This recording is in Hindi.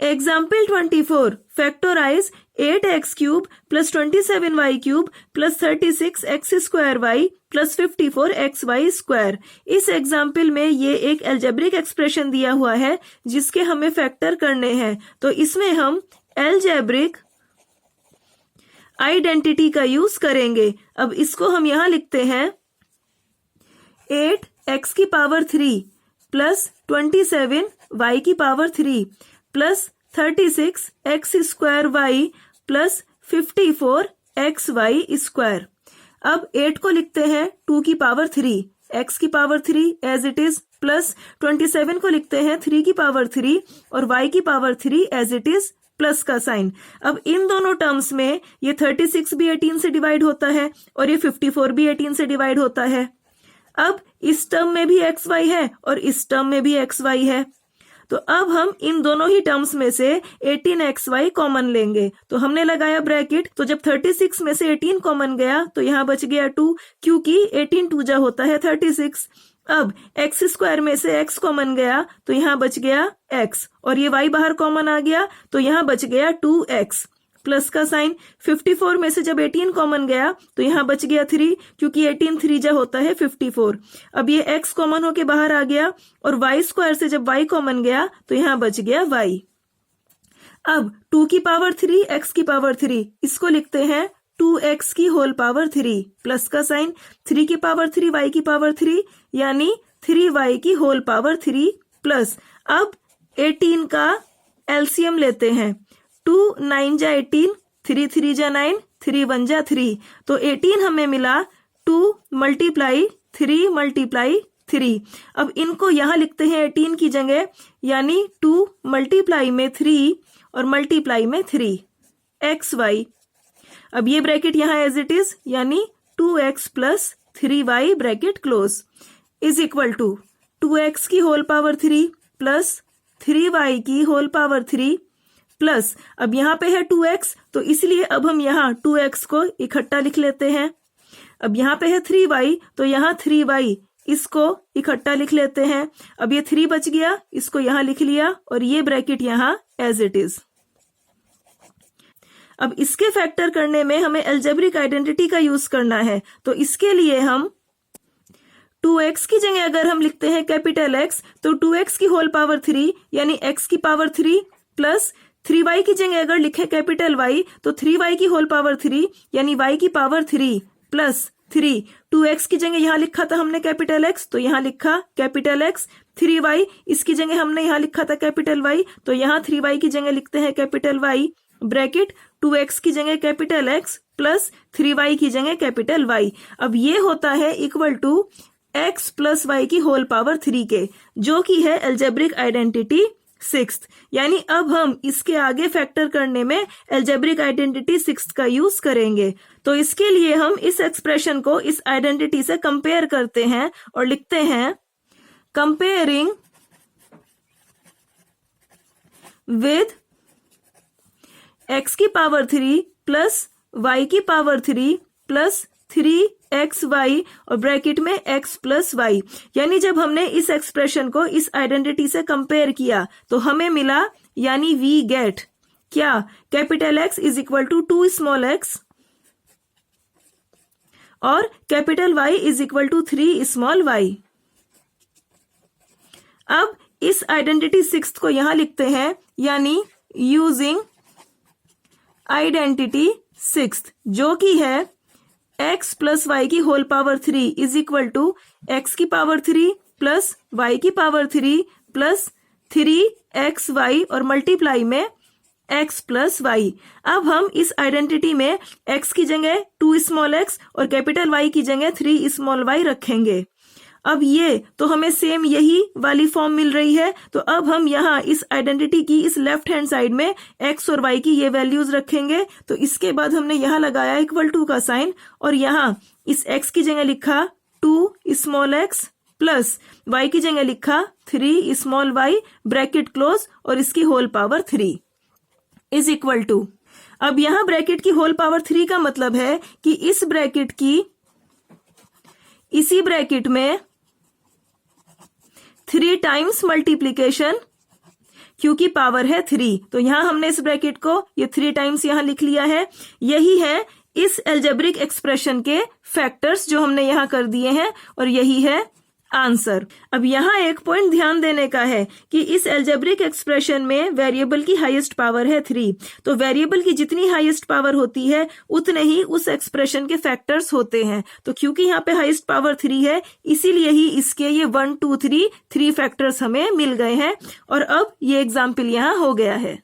Example 24. Factorize 8x cube plus 27y cube plus 36x square y plus 54xy square. इस एग्जाम्पल में ये एक एल्जेब्रिक एक्सप्रेशन दिया हुआ है जिसके हमें फैक्टर करने हैं। तो इसमें हम एल्जेब्रिक आइडेंटिटी का यूज करेंगे। अब इसको हम यहां लिखते हैं 8x की पावर 3 प्लस 27y की power 3 plus 36x square y plus 54xy square. अब 8 को लिखते हैं 2 की पावर 3, x की power 3 as it is, plus 27 को लिखते हैं 3 की पावर 3 और y की power 3 as it is, plus का साइन। अब इन दोनों टर्म्स में ये 36 भी 18 से डिवाइड होता है और ये 54 भी 18 से डिवाइड होता है। अब इस टर्म में भी xy है और इस टर्म में भी xy है। तो अब हम इन दोनों ही टर्म्स में से 18xy कॉमन लेंगे। तो हमने लगाया ब्रैकेट, तो जब 36 में से 18 कॉमन गया तो यहाँ बच गया 2, क्योंकि 18 2 जा होता है 36। अब x स्क्वायर में से x कॉमन गया तो यहाँ बच गया x और ये y बाहर कॉमन आ गया तो यहाँ बच गया 2x प्लस का साइन। 54 में से जब 18 कॉमन गया तो यहाँ बच गया 3, क्योंकि 18 3 जा होता है 54। अब ये x कॉमन होके बाहर आ गया और y स्क्वायर से जब y कॉमन गया तो यहाँ बच गया y। अब 2 की पावर 3 x की पावर 3, इसको लिखते हैं 2x की होल पावर 3 प्लस का साइन। 3 की पावर 3 y की पावर 3 यानी 3y की होल पावर 3 प्लस। अब 18 का एलसीएम लेते हैं। 2 9 जा 18, 3 3 जा 9, 3 1 जा 3, तो 18 हमें मिला 2 मल्टीप्लाई 3 मल्टीप्लाई 3। अब इनको यहाँ लिखते हैं 18 की जगह, यानी 2 मल्टीप्लाई में 3 और मल्टीप्लाई में 3 xy। अब ये ब्रैकेट यहाँ एज इट इज, यानी 2x plus 3y bracket close is equal to 2x की होल पावर 3 प्लस 3y की होल पावर 3 प्लस। अब यहाँ पे है 2x तो इसलिए अब हम यहाँ 2x को इकट्ठा लिख लेते हैं। अब यहाँ पे है 3y तो यहाँ 3y इसको इकट्ठा लिख लेते हैं। अब ये 3 बच गया, इसको यहाँ लिख लिया और ये ब्रैकेट यहाँ एज इट इज। अब इसके फैक्टर करने में हमें एल्जेब्रिक आइडेंटिटी का यूज करना है। तो इसके लिए हम 2x की जगह अगर हम लिखते हैं कैपिटल X तो 2x की होल पावर 3 यानी x की पावर 3 प्लस 3y की जगह अगर लिखे कैपिटल Y तो 3y की होल पावर 3 यानी y की पावर 3 प्लस 3। 2x की जगह यहाँ लिखा था हमने कैपिटल X तो यहाँ लिखा कैपिटल X। 3y इसकी जगह हमने यहाँ लिखा था कैपिटल Y तो यहाँ 3y की जगह लिखते हैं कैपिटल Y ब्रैकेट 2x की जगह कैपिटल X प्लस 3y की जगह कैपिटल Y। अब ये होता है equal to x plus y की होल पावर 3 के, जो कि है एल्जेब्रिक आइडेंटिटी 6th। यानी अब हम इसके आगे फैक्टर करने में एल्जेब्रिक आइडेंटिटी 6th का यूज करेंगे। तो इसके लिए हम इस एक्सप्रेशन को इस आइडेंटिटी से कंपेयर करते हैं और लिखते हैं कंपेयरिंग विद x की पावर 3 प्लस y की पावर 3 प्लस 3xy और ब्रैकेट में x प्लस y। यानी जब हमने इस एक्सप्रेशन को इस आइडेंटिटी से कंपेयर किया तो हमें मिला, यानी वी गेट क्या, capital X is equal to 2 small x और capital Y is equal to 3 small y। अब इस आइडेंटिटी 6th को यहां लिखते हैं, यानी यूजिंग आइडेंटिटी 6th, जो कि है x प्लस y की whole power 3 is equal to x की पावर 3 प्लस y की पावर 3 प्लस 3xy और मल्टीप्लाई में x प्लस y। अब हम इस आइडेंटिटी में x की जगह 2 स्मॉल x और कैपिटल Y की जगह 3 स्मॉल y रखेंगे। अब ये तो हमें सेम यही वाली फॉर्म मिल रही है। तो अब हम यहाँ इस आइडेंटिटी की इस लेफ्ट हैंड साइड में x और y की ये वैल्यूज रखेंगे। तो इसके बाद हमने यहाँ लगाया इक्वल टू का साइन और यहाँ इस x की जगह लिखा 2 स्मॉल x प्लस y की जगह लिखा 3 स्मॉल y ब्रैकेट क्लोज और इसकी whole power 3 is equal to. अब यहाँ ब्रैकेट की होल पावर 3 का मतलब है कि इस ब्रैकेट की इसी ब्रैकेट में 3 टाइम्स मल्टीप्लीकेशन Q की पावर है 3, तो यहाँ हमने इस ब्रैकेट को ये 3 टाइम्स यहाँ लिख लिया है। यही है इस एल्जेब्रिक एक्सप्रेशन के फैक्टर्स जो हमने यहाँ कर दिए हैं और यही है आंसर। अब यहाँ एक पॉइंट ध्यान देने का है कि इस एल्जेब्रिक एक्सप्रेशन में वेरिएबल की हाईएस्ट पावर है 3, तो वेरिएबल की जितनी हाईएस्ट पावर होती है उतने ही उस एक्सप्रेशन के फैक्टर्स होते हैं। तो क्योंकि यहाँ पे हाईएस्ट पावर 3 है, इसीलिए ही इसके ये 1 2 3 फैक्टर्स हमें मिल गए हैं और अब ये एग्जाम्पल यहाँ हो गया है।